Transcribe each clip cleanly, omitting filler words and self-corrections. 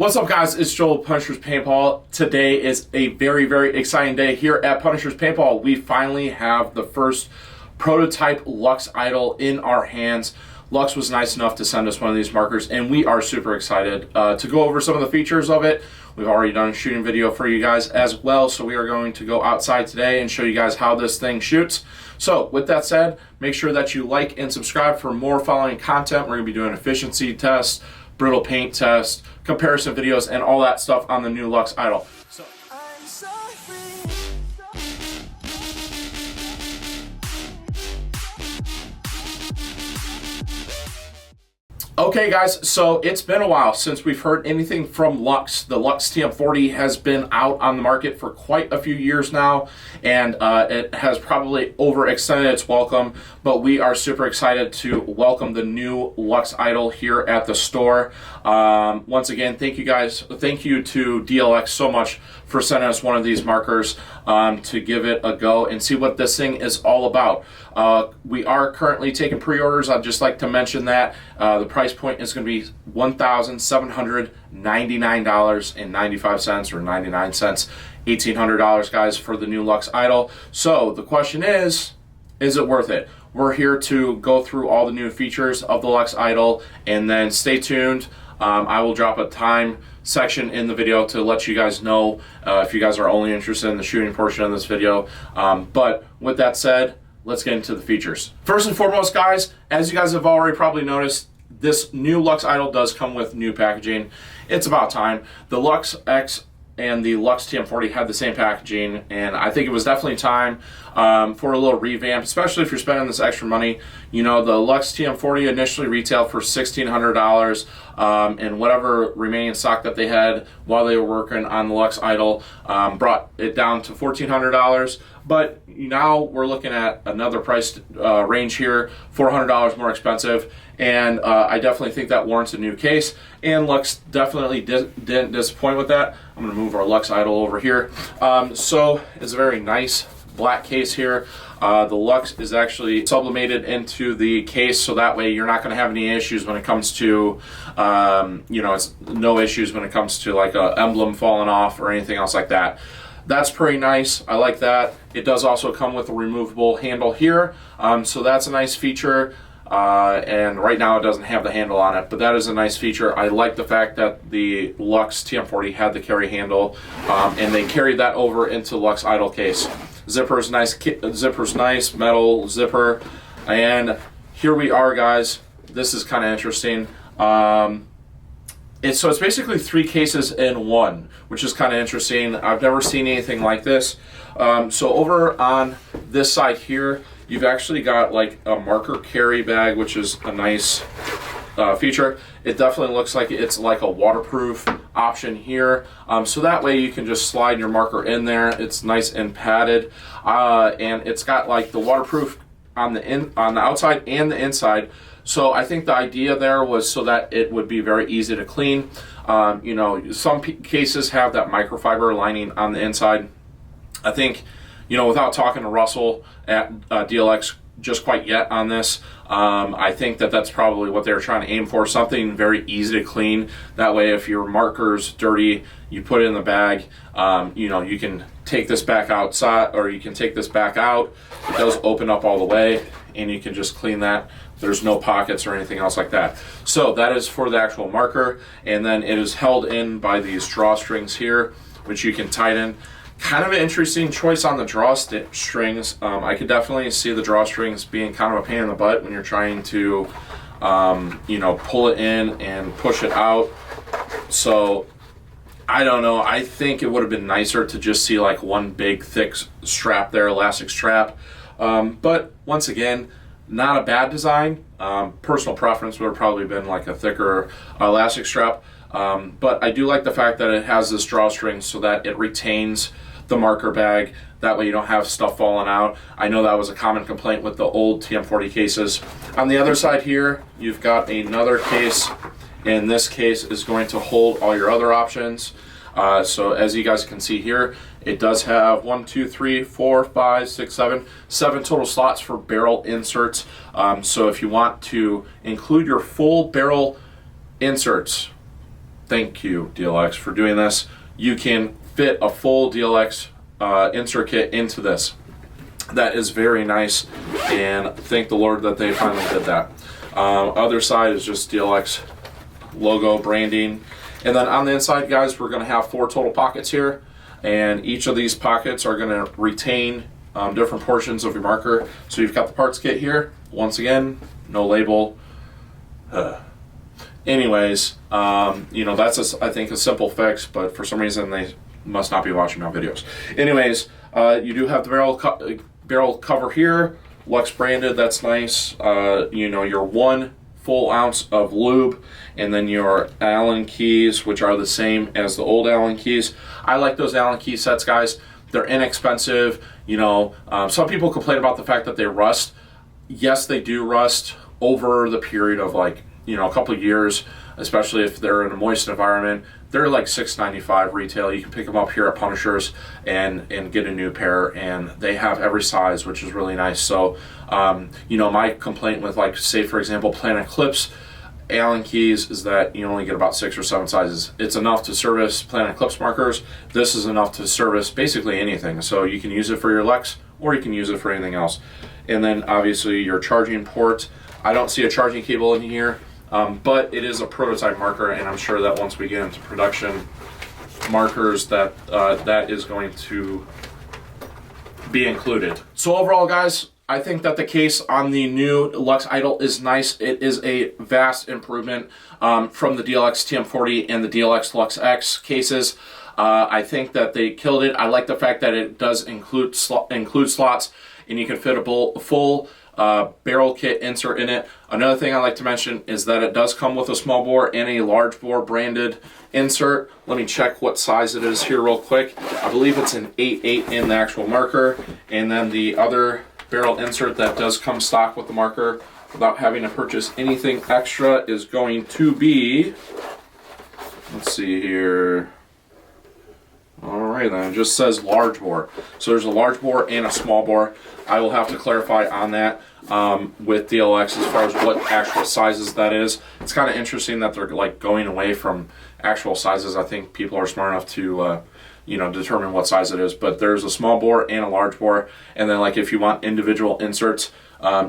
What's up, guys? It's Joel, Punisher's Paintball. Today is a very, very exciting day here at Punisher's Paintball. We finally have the first prototype Luxe Idol in our hands. Luxe was nice enough to send us one of these markers, and we are super excited to go over some of the features of it. We've already done a shooting video for you guys as well, so we are going to go outside today and show you guys how this thing shoots. So with that said, make sure that you like and subscribe for more following content. We're going to be doing efficiency tests, brittle paint tests, comparison videos, and all that stuff on the new Luxe Idol. Okay, guys, so it's been a while since we've heard anything from Luxe. The Luxe TM40 has been out on the market for quite a few years now, and it has probably overextended its welcome, but we are super excited to welcome the new Luxe Idol here at the store. Once again, thank you guys. Thank you to DLX so much for sending us one of these markers to give it a go and see what this thing is all about. We are currently taking pre-orders. I'd just like to mention that the price point is going to be $1,799.95 or 99 cents, $1,800, guys, for the new Luxe Idol. So the question is it worth it? We're here to go through all the new features of the Luxe Idol, and then stay tuned. I will drop a time section in the video to let you guys know if you guys are only interested in the shooting portion of this video. But with that said, let's get into the features. First and foremost, guys, as you guys have already probably noticed, this new Luxe Idol does come with new packaging. It's about time. The Luxe X and the Luxe TM40 had the same packaging, and I think it was definitely time for a little revamp, especially if you're spending this extra money. You know, the Luxe TM40 initially retailed for $1,600, and whatever remaining stock that they had while they were working on the Luxe Idol brought it down to $1,400. But now we're looking at another price range here, $400 more expensive, and I definitely think that warrants a new case, and Luxe definitely didn't disappoint with that. I'm going to move our Luxe Idol over here. So it's a very nice black case here. The Luxe is actually sublimated into the case, so that way you're not going to have any issues when it comes to, you know, it's no issues when it comes to like an emblem falling off or anything else like that. That's pretty nice. I like that. It does also come with a removable handle here, so that's a nice feature. And right now it doesn't have the handle on it, but that is a nice feature. I like the fact that the Luxe TM40 had the carry handle, and they carried that over into the Luxe Idol case. Zipper's nice, metal zipper, and here we are, guys. This is kind of interesting. So it's basically 3 cases in one, which is kind of interesting. I've never seen anything like this. So over on this side here, you've actually got like a marker carry bag, which is a nice feature. It definitely looks like it's like a waterproof option here. So that way you can just slide your marker in there. It's nice and padded, and it's got like the waterproof on the outside and the inside. So I think the idea there was so that it would be very easy to clean. You know, some cases have that microfiber lining on the inside. I think, you know, without talking to Russell at DLX just quite yet on this, I think that that's probably what they're trying to aim for, something very easy to clean. That way if your marker's dirty, you put it in the bag, you know, you can take this back outside, or you can take this back out. It does open up all the way, and you can just clean that. There's no pockets or anything else like that. So that is for the actual marker, and then it is held in by these drawstrings here, which you can tighten. Kind of an interesting choice on the drawstrings. I could definitely see the drawstrings being kind of a pain in the butt when you're trying to, you know, pull it in and push it out. So I don't know. I think it would have been nicer to just see like one big thick strap there, elastic strap. But once again, not a bad design. Personal preference would have probably been like a thicker elastic strap. But I do like the fact that it has this drawstring so that it retains the marker bag. That way you don't have stuff falling out. I know that was a common complaint with the old TM40 cases. On the other side here, you've got another case, and this case is going to hold all your other options. So as you guys can see here, it does have 1, 2, 3, 4, 5, 6, 7 total slots for barrel inserts. So if you want to include your full barrel inserts, thank you, DLX, for doing this. You can fit a full DLX insert kit into this. That is very nice, and thank the Lord that they finally did that. Other side is just DLX logo branding. And then on the inside, guys, we're going to have 4 total pockets here, and each of these pockets are going to retain different portions of your marker. So you've got the parts kit here. Once again, no label. Anyways, you know, that's I think a simple fix, but for some reason they must not be watching my videos. Anyways, you do have the barrel cover here, Luxe branded. That's nice. You know, your 1 full ounce of lube, and then your Allen keys, which are the same as the old Allen keys. I like those Allen key sets, guys. They're inexpensive. You know, some people complain about the fact that they rust. Yes, they do rust over the period of, like, you know, a couple of years, especially if they're in a moist environment. They're like $6.95 retail. You can pick them up here at Punisher's and get a new pair, and they have every size, which is really nice. So, you know, my complaint with, like, say for example, Planet Eclipse Allen keys is that you only get about 6 or 7 sizes. It's enough to service Planet Eclipse markers. This is enough to service basically anything. So you can use it for your Lex, or you can use it for anything else. And then obviously your charging port. I don't see a charging cable in here. But it is a prototype marker, and I'm sure that once we get into production markers that that is going to be included. So overall, guys, I think that the case on the new Luxe Idol is nice. It is a vast improvement from the DLX TM40 and the DLX Luxe X cases. I think that they killed it. I like the fact that it does include slots, and you can fit a full barrel kit insert in it. Another thing I like to mention is that it does come with a small bore and a large bore branded insert. Let me check what size it is here real quick. I believe it's an 8.8 in the actual marker, and then the other barrel insert that does come stock with the marker without having to purchase anything extra is going to be, let's see here. Alright then, it just says large bore. So there's a large bore and a small bore. I will have to clarify on that with DLX as far as what actual sizes that is. It's kind of interesting that they're like going away from actual sizes. I think people are smart enough to you know, determine what size it is. But there's a small bore and a large bore, and then like if you want individual inserts,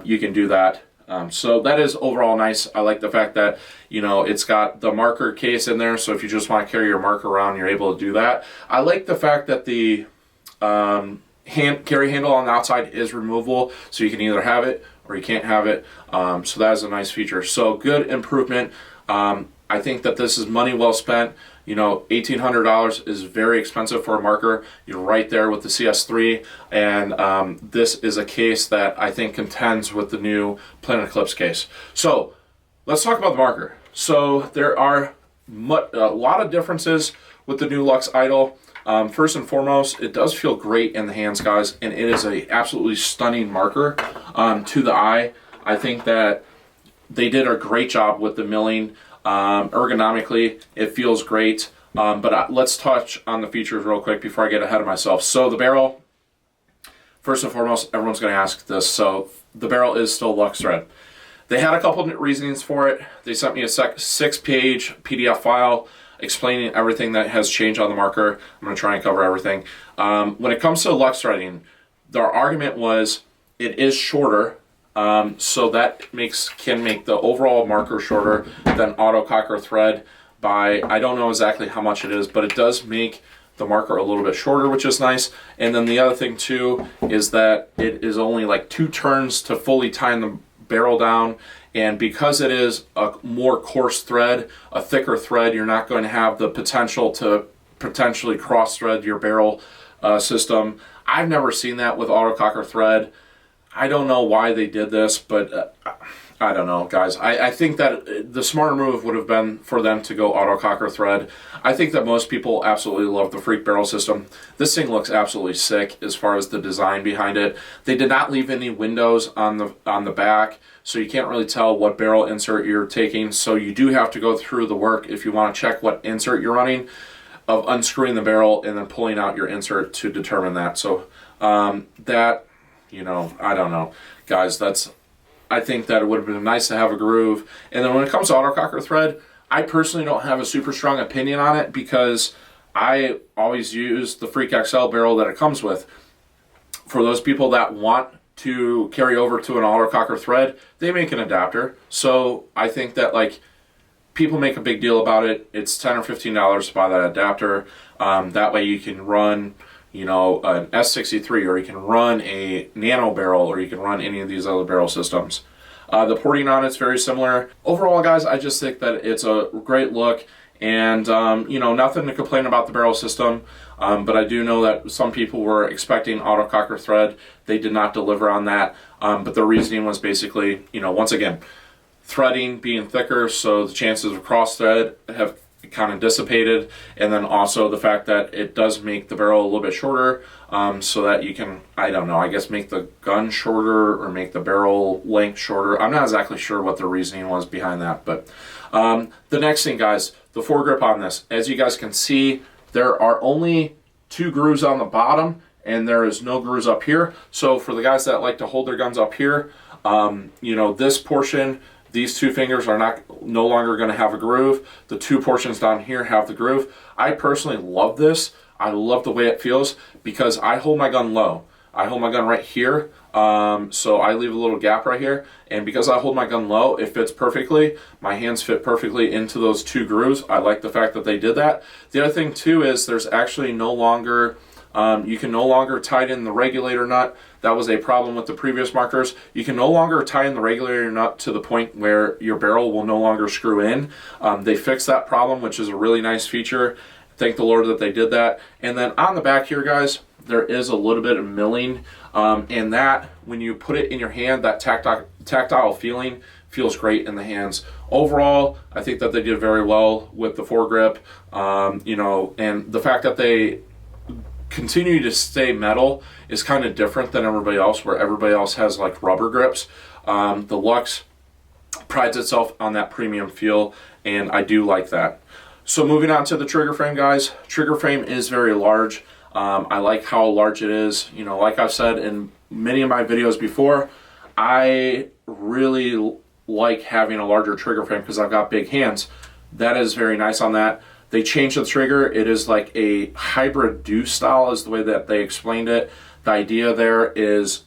you can do that. So that is overall nice. I like the fact that, you know, it's got the marker case in there, so if you just want to carry your marker around, you're able to do that. I like the fact that the carry handle on the outside is removable, so you can either have it or you can't have it. So that is a nice feature. So good improvement. I think that this is money well spent. You know, $1,800 is very expensive for a marker. You're right there with the CS3, and this is a case that I think contends with the new Planet Eclipse case. So let's talk about the marker. So there are a lot of differences with the new Luxe Idol. First and foremost, it does feel great in the hands, guys, and it is a absolutely stunning marker to the eye. I think that they did a great job with the milling. Ergonomically, it feels great, but let's touch on the features real quick before I get ahead of myself. So the barrel, first and foremost, everyone's going to ask this. So the barrel is still Luxe thread. They had a couple of reasonings for it. They sent me a 6-page PDF file explaining everything that has changed on the marker. I'm going to try and cover everything. When it comes to Luxe threading, their argument was it is shorter. So that can make the overall marker shorter than autococker thread by, I don't know exactly how much it is, but it does make the marker a little bit shorter, which is nice. And then the other thing too is that it is only like 2 turns to fully tighten the barrel down, and because it is a more coarse thread, a thicker thread, you're not going to have the potential to potentially cross thread your barrel system. I've never seen that with autococker thread. I don't know why they did this, but I don't know, guys. I think that the smarter move would have been for them to go autococker thread. I think that most people absolutely love the Freak barrel system. This thing looks absolutely sick as far as the design behind it. They did not leave any windows on the back, so you can't really tell what barrel insert you're taking. So you do have to go through the work if you want to check what insert you're running, of unscrewing the barrel and then pulling out your insert to determine that. So that, you know, I don't know, guys. I think that it would have been nice to have a groove. And then when it comes to autococker thread, I personally don't have a super strong opinion on it because I always use the Freak XL barrel that it comes with. For those people that want to carry over to an autococker thread, they make an adapter. So I think that like people make a big deal about it. It's $10 or $15 to buy that adapter. That way you can run, you know, an S63, or you can run a nano barrel, or you can run any of these other barrel systems. The porting on it's very similar. Overall, guys, I just think that it's a great look, and you know, nothing to complain about the barrel system. But I do know that some people were expecting autococker thread. They did not deliver on that. But the reasoning was basically, you know, once again, threading being thicker, so the chances of cross thread have kind of dissipated, and then also the fact that it does make the barrel a little bit shorter, so that you can, I don't know, I guess make the gun shorter or make the barrel length shorter. I'm not exactly sure what the reasoning was behind that. But the next thing, guys, the foregrip on this. As you guys can see, there are only 2 grooves on the bottom, and there is no grooves up here. So for the guys that like to hold their guns up here, you know, this portion, these 2 fingers are no longer going to have a groove. The 2 portions down here have the groove. I personally love this. I love the way it feels because I hold my gun low. I hold my gun right here, so I leave a little gap right here, and because I hold my gun low, it fits perfectly. My hands fit perfectly into those 2 grooves. I like the fact that they did that. The other thing too is there's actually no longer, you can no longer tighten the regulator nut. That was a problem with the previous markers. You can no longer tighten the regulator nut to the point where your barrel will no longer screw in. They fixed that problem, which is a really nice feature. Thank the Lord that they did that. And then on the back here, guys, there is a little bit of milling, and that, when you put it in your hand, that tactile feeling feels great in the hands. Overall, I think that they did very well with the foregrip, you know, and the fact that they continue to stay metal is kind of different than everybody else, where everybody else has like rubber grips. The Luxe prides itself on that premium feel, and I do like that. So moving on to the trigger frame, guys. Trigger frame is very large. I like how large it is. You know, like I've said in many of my videos before, I really like having a larger trigger frame because I've got big hands. That is very nice on that. They changed the trigger. It is like a hybrid deuce style is the way that they explained it. The idea there is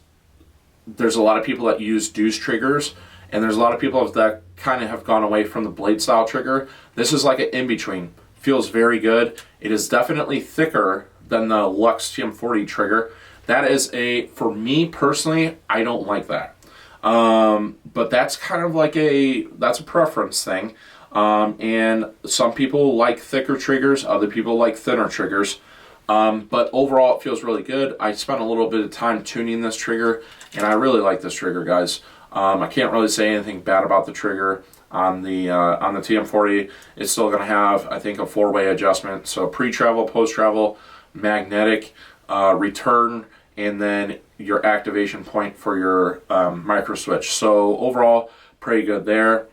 there's a lot of people that use deuce triggers, and there's a lot of people that kind of have gone away from the blade style trigger. This is like an in-between. Feels very good. It is definitely thicker than the Luxe TM40 trigger. That is for me personally, I don't like that. But that's kind of like that's a preference thing. And some people like thicker triggers, other people like thinner triggers. But overall, it feels really good. I spent a little bit of time tuning this trigger, and I really like this trigger, guys. I can't really say anything bad about the trigger. On the TM40, it's still going to have, I think, a 4-way adjustment. So pre-travel, post-travel, magnetic, return, and then your activation point for your micro switch. So overall, pretty good there.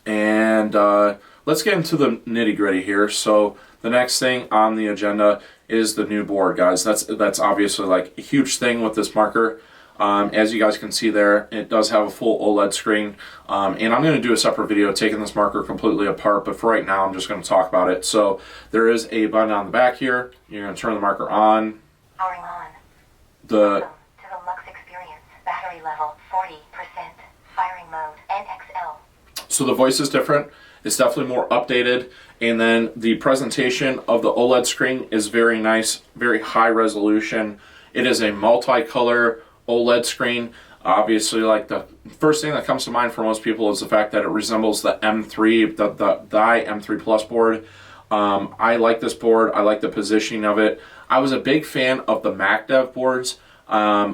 And let's get into the nitty-gritty here. So the next thing on the agenda is the new board, guys. That's obviously like a huge thing with this marker. As you guys can see there, it does have a full OLED screen, and I'm going to do a separate video taking this marker completely apart, but for right now I'm just going to talk about it. So there is a button on the back here. You're going to turn the marker on. Powering on. Welcome to the Luxe experience. Battery level 40%. Firing mode NXL. So the voice is different. It's definitely more updated, and then the presentation of the OLED screen is very nice, very high resolution. It is a multicolor OLED screen. Obviously, like the first thing that comes to mind for most people is the fact that it resembles the M3, the M3 Plus board. I like this board. I like the positioning of it. I was a big fan of the MacDev boards,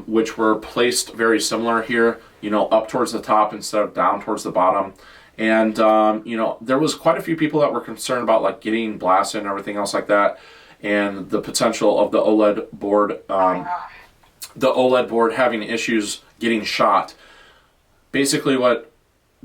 which were placed very similar here, you know, up towards the top instead of down towards the bottom. And, you know, there was quite a few people that were concerned about like getting blasted and everything else like that, and the potential of the OLED board, having issues getting shot. Basically what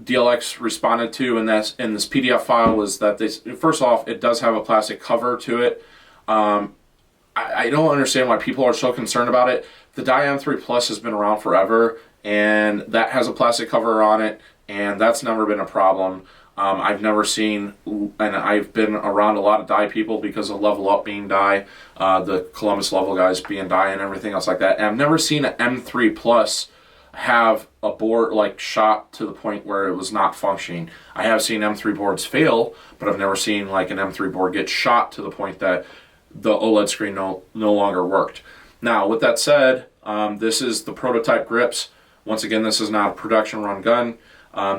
DLX responded to in this PDF file was that first off, it does have a plastic cover to it. I don't understand why people are so concerned about it. The M3 Plus has been around forever, and that has a plastic cover on it, and that's never been a problem. I've never seen, and I've been around a lot of die people because of Level Up being die, the Columbus level guys being die and everything else like that. And I've never seen an M3 Plus have a board like shot to the point where it was not functioning. I have seen M3 boards fail, but I've never seen like an M3 board get shot to the point that the OLED screen no longer worked. Now, with that said, this is the prototype grips. Once again, this is not a production run gun.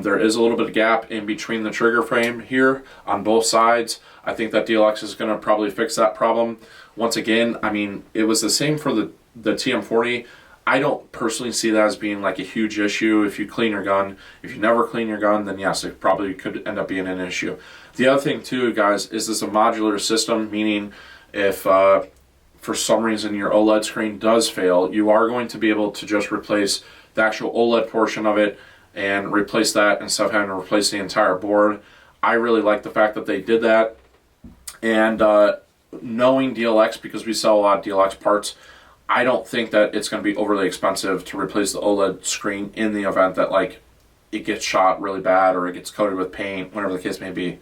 There is a little bit of gap in between the trigger frame here on both sides. I think that DLX is going to probably fix that problem. Once again, I mean, it was the same for the TM40. I don't personally see that as being like a huge issue if you clean your gun. If you never clean your gun, then yes, it probably could end up being an issue. The other thing too, guys, is this a modular system, meaning if for some reason your OLED screen does fail, you are going to be able to just replace the actual OLED portion of it and replace that instead of having to replace the entire board. I really like the fact that they did that. And knowing DLX, because we sell a lot of DLX parts, I don't think that it's going to be overly expensive to replace the OLED screen in the event that like it gets shot really bad or it gets coated with paint, whatever the case may be.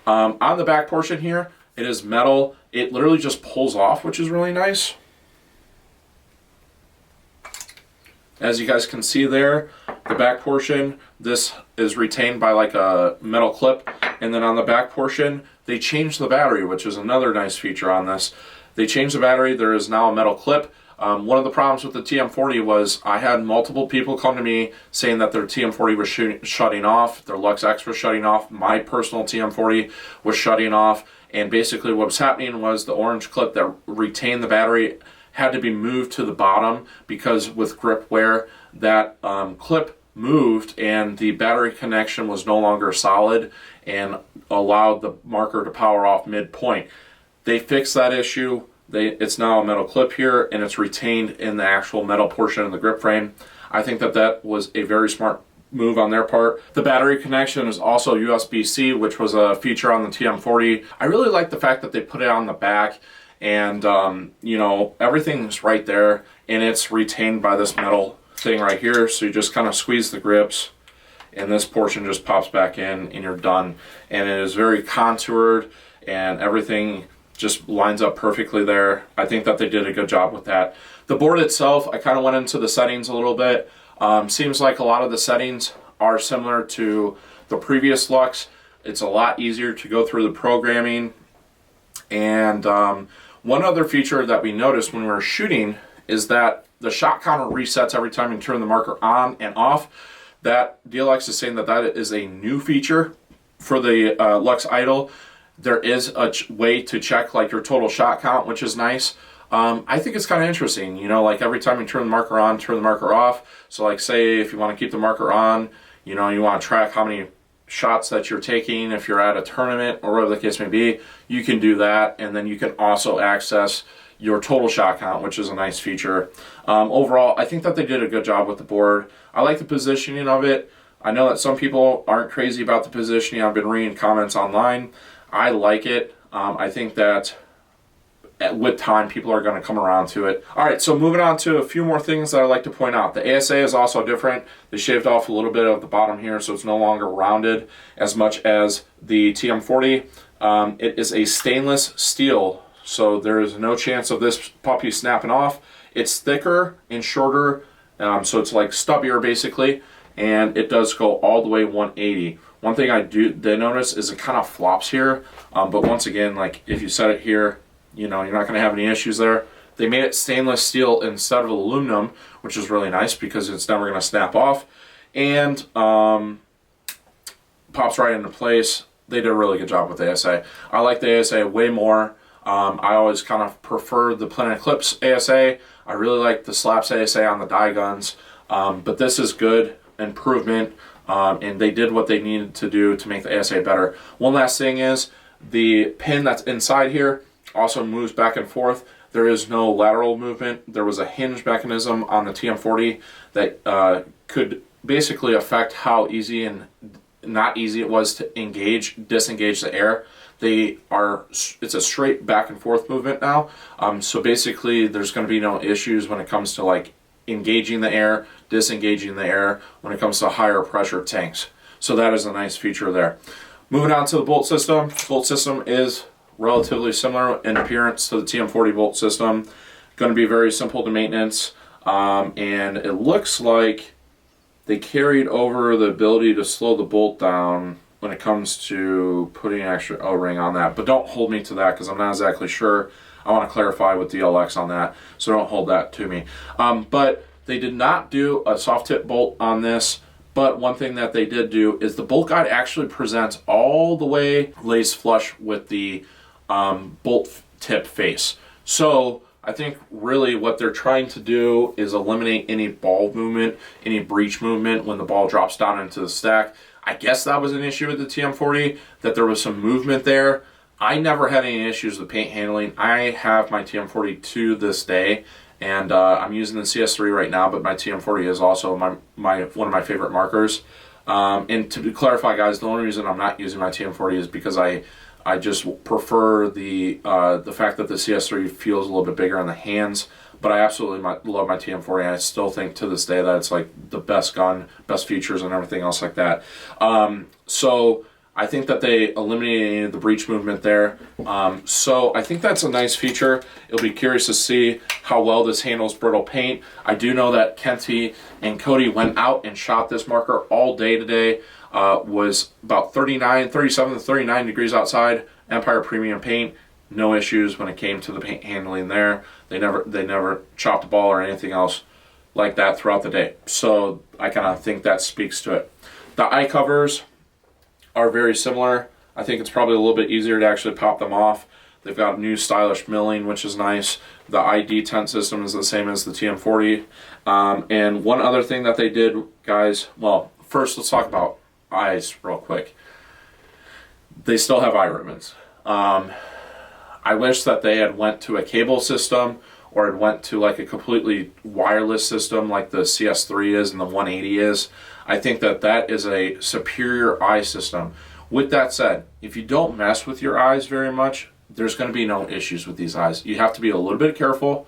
On the back portion here, it is metal. It literally just pulls off, which is really nice. As you guys can see there, the back portion, this is retained by like a metal clip. And then on the back portion, they changed the battery, which is another nice feature on this. They changed the battery. There is now a metal clip. One of the problems with the TM40 was I had multiple people come to me saying that their TM40 was shutting off, their Luxe X was shutting off, my personal TM40 was shutting off, and basically what was happening was the orange clip that retained the battery had to be moved to the bottom because with grip wear, that clip moved and the battery connection was no longer solid and allowed the marker to power off midpoint. They fixed that issue. It's now a metal clip here and it's retained in the actual metal portion of the grip frame. I think that that was a very smart move on their part. The battery connection is also USB-C, which was a feature on the TM40. I really like the fact that they put it on the back and you know, everything's right there and it's retained by this metal thing right here. So you just kind of squeeze the grips and this portion just pops back in and you're done. And it is very contoured and everything just lines up perfectly there. I think that they did a good job with that. The board itself, I kind of went into the settings a little bit. Seems like a lot of the settings are similar to the previous Luxe. It's a lot easier to go through the programming. And one other feature that we noticed when we were shooting is that the shot counter resets every time you turn the marker on and off. That DLX is saying that that is a new feature for the Luxe Idol. There is a way to check like your total shot count, which is nice. I think it's kind of interesting, you know, like every time you turn the marker on, turn the marker off. So like say if you want to keep the marker on, you know, you want to track how many shots that you're taking if you're at a tournament or whatever the case may be, you can do that. And then you can also access your total shot count, which is a nice feature. Overall, I think that they did a good job with the board. I like the positioning of it. I know that some people aren't crazy about the positioning. I've been reading comments online. I like it. I think that with time, people are going to come around to it. All right, so moving on to a few more things that I'd like to point out. The ASA is also different. They shaved off a little bit of the bottom here, so it's no longer rounded as much as the TM40. It is a stainless steel, so there is no chance of this puppy snapping off. It's thicker and shorter, so it's like stubbier basically, and it does go all the way 180. One thing I did notice is it kind of flops here, but once again, like if you set it here, you know, you're not going to have any issues there. They made it stainless steel instead of aluminum, which is really nice because it's never going to snap off, and pops right into place. They did a really good job with the ASA. I like the ASA way more. I always kind of prefer the Planet Eclipse ASA. I really like the Slaps ASA on the die guns, but this is good improvement. And they did what they needed to do to make the ASA better. One last thing is the pin that's inside here also moves back and forth. There is no lateral movement. There was a hinge mechanism on the TM40 that could basically affect how easy and not easy it was to disengage the air. It's a straight back and forth movement now. So basically there's going to be no issues when it comes to like engaging the air, disengaging the air when it comes to higher pressure tanks. So that is a nice feature there. Moving on to the bolt system. Bolt system is relatively similar in appearance to the TM40 bolt system. Going to be very simple to maintenance, and it looks like they carried over the ability to slow the bolt down when it comes to putting an extra O-ring on that. But don't hold me to that because I'm not exactly sure. I want to clarify with DLX on that, so don't hold that to me. But they did not do a soft tip bolt on this. But one thing that they did do is the bolt guide actually presents all the way lays flush with the bolt tip face. So I think really what they're trying to do is eliminate any ball movement, any breech movement when the ball drops down into the stack. I guess that was an issue with the TM40, that there was some movement there. I never had any issues with paint handling. I have my TM40 to this day, and I'm using the CS3 right now, but my TM40 is also one of my favorite markers. And to clarify, guys, the only reason I'm not using my TM40 is because I just prefer the fact that the CS3 feels a little bit bigger on the hands. But I absolutely love my TM40, and I still think to this day that it's like the best gun, best features, and everything else like that. So I think that they eliminated the breech movement there. So I think that's a nice feature. It'll be curious to see how well this handles brittle paint. I do know that Kenty and Cody went out and shot this marker all day today. Was about 37 to 39 degrees outside. Empire Premium paint, no issues when it came to the paint handling there. They never chopped the ball or anything else like that throughout the day. So I kind of think that speaks to it. The eye covers are very similar. I think it's probably a little bit easier to actually pop them off. They've got new stylish milling, which is nice. The ID tent system is the same as the TM40. And one other thing that they did, guys, well, first let's talk about eyes real quick. They still have eye ribbons. I wish that they had went to a cable system or had went to like a completely wireless system like the CS3 is and the 180 is. I think that that is a superior eye system. With that said, if you don't mess with your eyes very much, there's going to be no issues with these eyes. You have to be a little bit careful.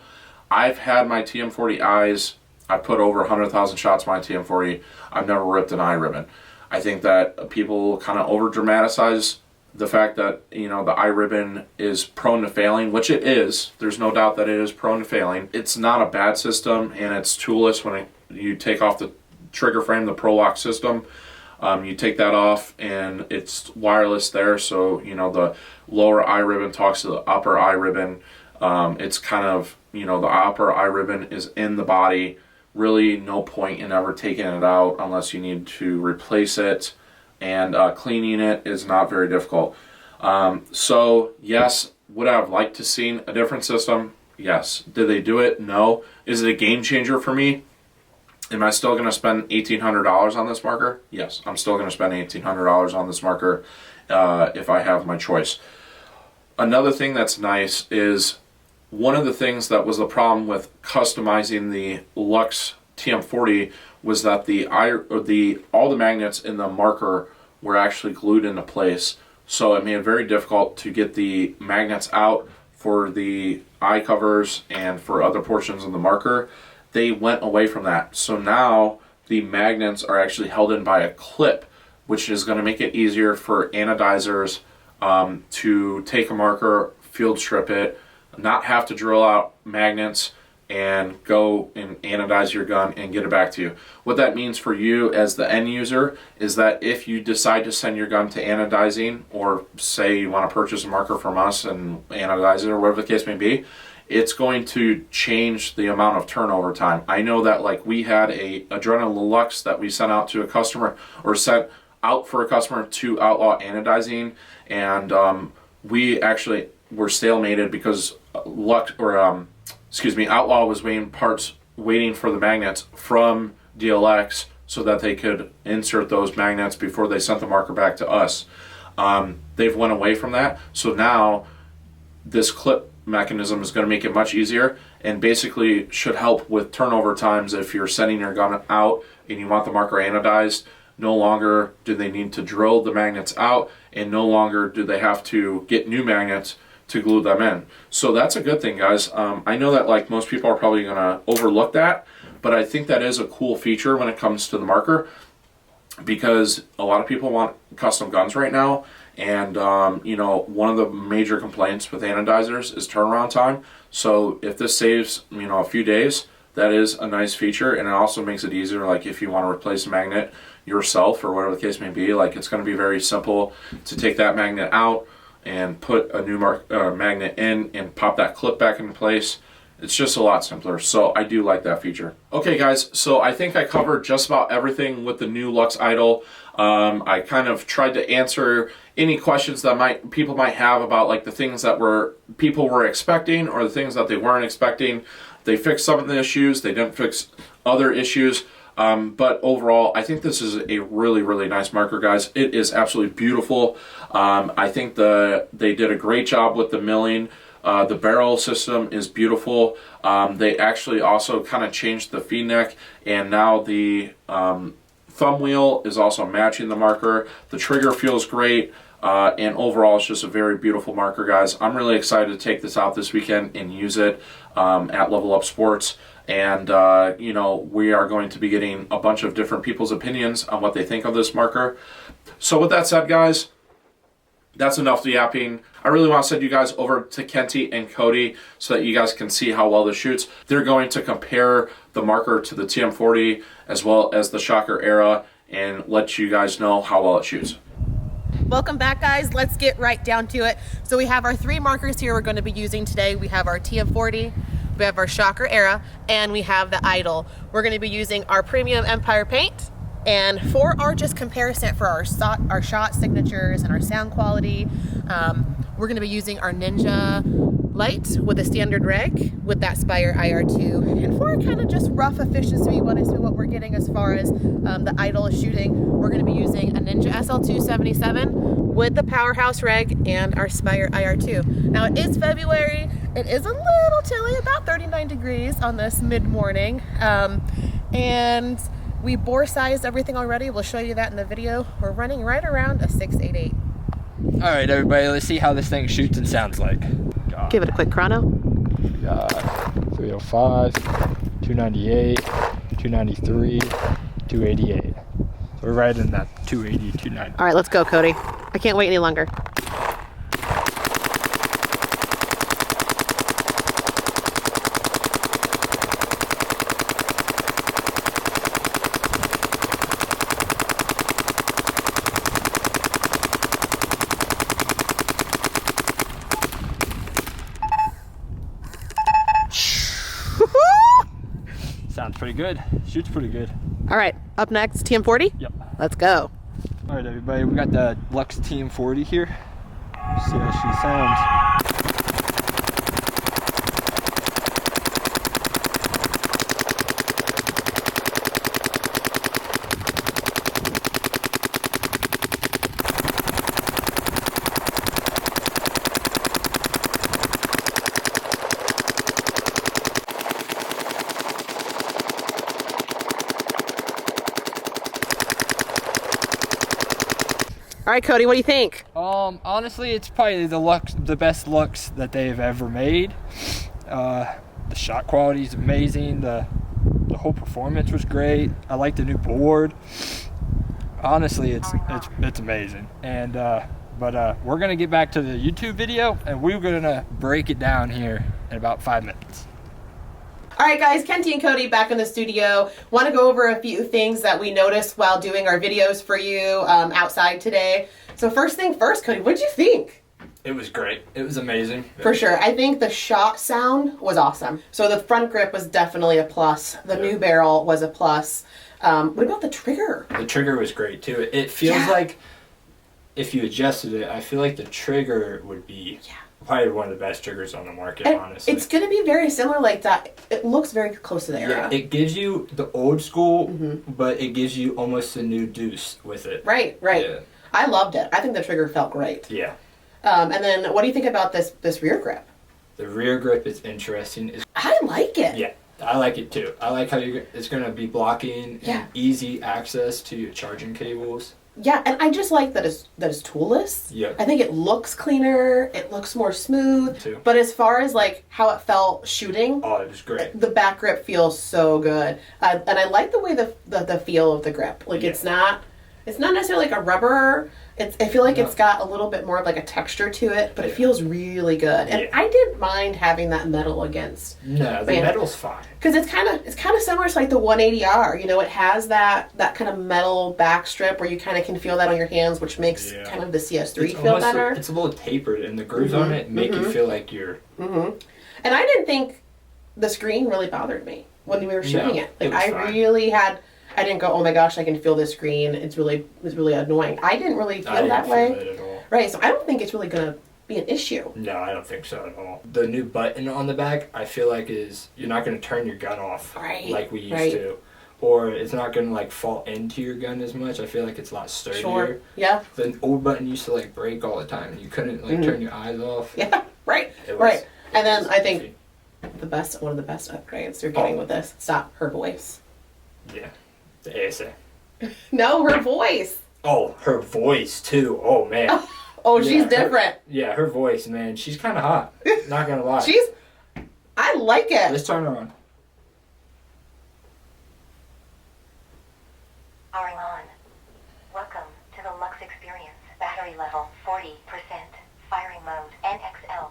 I've had my TM40 eyes. I put over 100,000 shots in my TM40. I've never ripped an eye ribbon. I think that people kind of over dramatize the fact that, you know, the eye ribbon is prone to failing, which it is. There's no doubt that it is prone to failing. It's not a bad system, and it's toolless when you take off the trigger frame, the ProLock system. You take that off, and it's wireless there, so, you know, the lower eye ribbon talks to the upper eye ribbon. It's kind of, you know, the upper eye ribbon is in the body. Really no point in ever taking it out unless you need to replace it, and cleaning it is not very difficult. So yes, would I have liked to seen a different system? Yes. Did they do it? No. Is it a game changer for me? Am I still going to spend $1,800 on this marker? Yes, I'm still going to spend $1,800 on this marker if I have my choice. Another thing that's nice is one of the things that was the problem with customizing the Luxe TM40 was that all the magnets in the marker were actually glued into place. So it made it very difficult to get the magnets out for the eye covers and for other portions of the marker. They went away from that. So now the magnets are actually held in by a clip, which is going to make it easier for anodizers to take a marker, field strip it, not have to drill out magnets and go and anodize your gun and get it back to you. What that means for you as the end user is that if you decide to send your gun to anodizing, or say you want to purchase a marker from us and anodize it or whatever the case may be, it's going to change the amount of turnover time. I know that, like, we had a Adrenaline Luxe that we sent out to a customer, or sent out for a customer to outlaw anodizing, and we actually were stalemated because Outlaw was waiting for the magnets from DLX so that they could insert those magnets before they sent the marker back to us. They've went away from that, so now this clip mechanism is going to make it much easier and basically should help with turnover times. If you're sending your gun out and you want the marker anodized, no longer do they need to drill the magnets out, and no longer do they have to get new magnets to glue them in. So that's a good thing, guys. I know that, like, most people are probably going to overlook that, but I think that is a cool feature when it comes to the marker. because a lot of people want custom guns right now. And, you know, one of the major complaints with anodizers is turnaround time. So if this saves, you know, a few days, that is a nice feature. And it also makes it easier, like if you want to replace a magnet yourself or whatever the case may be, like it's going to be very simple to take that magnet out and put a new magnet in and pop that clip back into place. It's just a lot simpler, so I do like that feature. Okay guys, so I think I covered just about everything with the new Luxe Idol. I kind of tried to answer any questions that people might have about like the things that people were expecting or the things that they weren't expecting. They fixed some of the issues, they didn't fix other issues. But overall, I think this is a really, really nice marker, guys. It is absolutely beautiful. I think they did a great job with the milling. The barrel system is beautiful. They actually also kind of changed the feed neck, and now the thumb wheel is also matching the marker. The trigger feels great, and overall it's just a very beautiful marker, guys. I'm really excited to take this out this weekend and use it at Level Up Sports. And you know, we are going to be getting a bunch of different people's opinions on what they think of this marker. So with that said, guys, that's enough yapping. I really want to send you guys over to Kenty and Cody so that you guys can see how well this shoots. They're going to compare the marker to the TM40 as well as the Shocker Era and let you guys know how well it shoots. Welcome back, guys. Let's get right down to it. So we have our 3 markers here we're going to be using today. We have our TM40, we have our Shocker Era, and we have the Idol. We're going to be using our premium Empire paint. And for our just comparison for our shot signatures and our sound quality, we're going to be using our Ninja light with a standard reg with that Spire IR2. And for kind of just rough efficiency, we want to see what we're getting as far as the Idol is shooting. We're going to be using a Ninja SL277 with the Powerhouse reg and our Spire IR2. Now it is February. It is a little chilly, about 39 degrees on this mid-morning. And we bore sized everything already. We'll show you that in the video. We're running right around a 688. All right, everybody, let's see how this thing shoots and sounds like. Give it a quick chrono. Got 305, 298, 293, 288. We're right in that 280, 290. All right, let's go, Cody. I can't wait any longer. Sounds pretty good. Shoots pretty good. All right, up next, TM40? Yep. Let's go. All right, everybody, we got the Luxe TM40 here. See how she sounds. All right, Cody, what do you think? Honestly, it's probably the best Luxe that they've ever made. The shot quality is amazing. The whole performance was great. I like the new board. Honestly, it's amazing. And but we're gonna get back to the YouTube video, and we're gonna break it down here in about 5 minutes. All right, guys, Kenty and Cody back in the studio. Want to go over a few things that we noticed while doing our videos for you outside today. So first thing first, Cody, what did you think? It was great. It was amazing. For sure. I think the shot sound was awesome. So the front grip was definitely a plus. The new barrel was a plus. What about the trigger? The trigger was great, too. It feels like if you adjusted it, I feel like the trigger would be probably one of the best triggers on the market, honestly. It's going to be very similar like that. It looks very close to the Era. Yeah, it gives you the old school, but it gives you almost a new deuce with it. Right. Yeah. I loved it. I think the trigger felt great. Yeah. And then what do you think about this rear grip? The rear grip is interesting. I like it. Yeah, I like it too. I like how it's going to be blocking and easy access to your charging cables. Yeah, and I just like that it's toolless. Yeah. I think it looks cleaner. It looks more smooth. Too. But as far as like how it felt shooting, oh, it was great. The back grip feels so good, and I like the way the feel of the grip. Like it's not It's not necessarily like a rubber. I feel like it's got a little bit more of like a texture to it, but it feels really good. And I didn't mind having that metal against. No, the metal's fine. Because it's kind of similar to like the 180R. You know, it has that kind of metal back strip where you kind of can feel that on your hands, which makes kind of the CS3 feel better. It's a little tapered, and the grooves on it make you feel like you're. And I didn't think the screen really bothered me when we were shooting it. Like I didn't go, oh my gosh, I can feel this screen. It's really annoying. I didn't really feel that way. Feel it at all. Right, so I don't think it's really gonna be an issue. No, I don't think so at all. The new button on the back, I feel like you're not gonna turn your gun off like we used to. Or it's not gonna like fall into your gun as much. I feel like it's a lot sturdier. Sure. Yeah. The old button used to like break all the time and you couldn't like turn your eyes off. Yeah, right. And then I think one of the best upgrades you're getting with this, stop, her voice. Yeah. The ASA. No, her voice. Oh, her voice too. Oh man. She's different. Her voice, man. She's kind of hot. Not gonna lie. I like it. Let's turn her on. Powering on. Welcome to the Luxe experience. Battery level 40%. Firing mode NXL.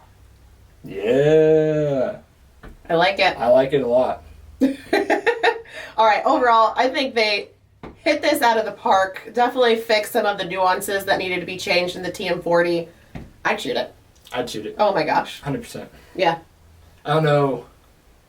Yeah. I like it. I like it a lot. All right, overall, I think they hit this out of the park. Definitely fixed some of the nuances that needed to be changed in the TM40. I'd shoot it. Oh my gosh. 100%. Yeah. I don't know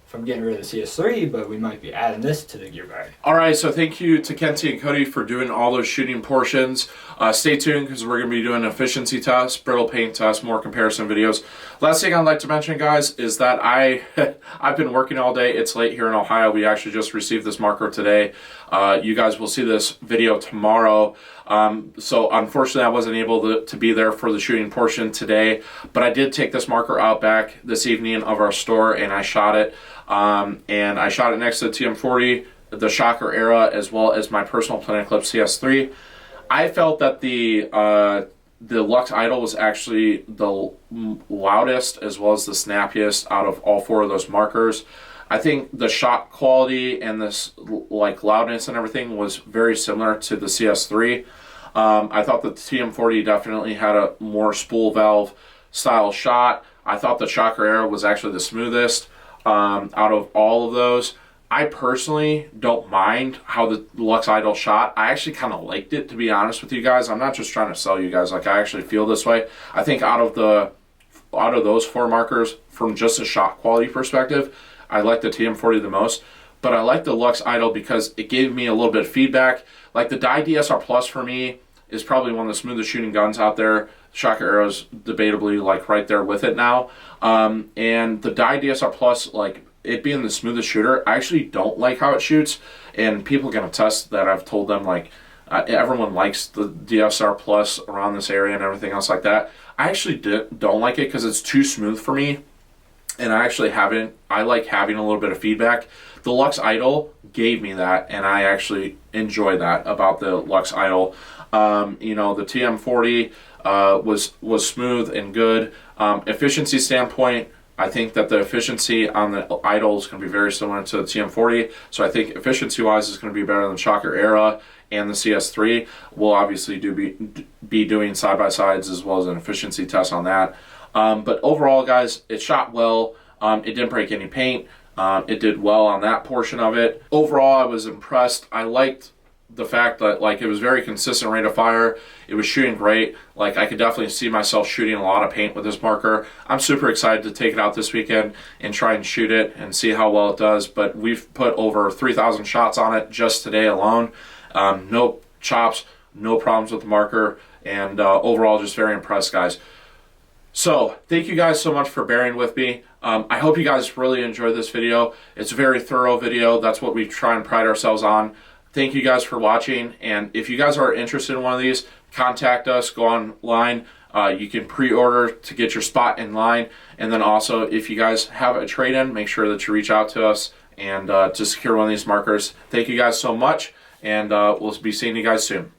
if I'm getting rid of the CS3, but we might be adding this to the gear bag. All right, so thank you to Kenzie and Cody for doing all those shooting portions. Stay tuned because we're going to be doing efficiency tests, brittle paint tests, more comparison videos. Last thing I'd like to mention, guys, is that I've been working all day. It's late here in Ohio. We actually just received this marker today. You guys will see this video tomorrow. So unfortunately, I wasn't able to be there for the shooting portion today, but I did take this marker out back this evening of our store and I shot it. And I shot it next to the TM40, the Shocker Era, as well as my personal Planet Eclipse CS3. I felt that the Luxe Idol was actually the loudest as well as the snappiest out of all four of those markers. I think the shot quality and this like loudness and everything was very similar to the CS3. I thought the TM40 definitely had a more spool valve style shot. I thought the Shocker Era was actually the smoothest out of all of those. I personally don't mind how the Luxe Idol shot. I actually kind of liked it, to be honest with you guys. I'm not just trying to sell you guys. Like, I actually feel this way. I think out of those four markers, from just a shot quality perspective, I like the TM40 the most. But I like the Luxe Idol because it gave me a little bit of feedback. Like, the Dye DSR Plus for me is probably one of the smoothest shooting guns out there. Shocker Arrow is debatably like right there with it now. And the Dye DSR Plus, like, it being the smoothest shooter, I actually don't like how it shoots, and people can attest that. I've told them, like, everyone likes the DSR Plus around this area and everything else like that. I actually don't like it because it's too smooth for me, and I like having a little bit of feedback. The Luxe Idol gave me that, and I actually enjoy that about the Luxe Idol. You know, the TM40 was smooth and good. Efficiency standpoint, I think that the efficiency on the Idol is going to be very similar to the TM40. So I think efficiency-wise is going to be better than Shocker Era and the CS3. We'll obviously be doing side-by-sides as well as an efficiency test on that. But overall, guys, it shot well. It didn't break any paint. It did well on that portion of it. Overall, I was impressed. I liked the fact that, like, it was very consistent rate of fire. It was shooting great. Like, I could definitely see myself shooting a lot of paint with this marker. I'm super excited to take it out this weekend and try and shoot it and see how well it does. But we've put over 3,000 shots on it just today alone. No chops, no problems with the marker, and overall just very impressed, guys. So thank you guys so much for bearing with me. I hope you guys really enjoyed this video. It's a very thorough video. That's what we try and pride ourselves on. Thank you guys for watching, and if you guys are interested in one of these, contact us, go online. You can pre-order to get your spot in line, and then also if you guys have a trade-in, make sure that you reach out to us and to secure one of these markers. Thank you guys so much, and we'll be seeing you guys soon.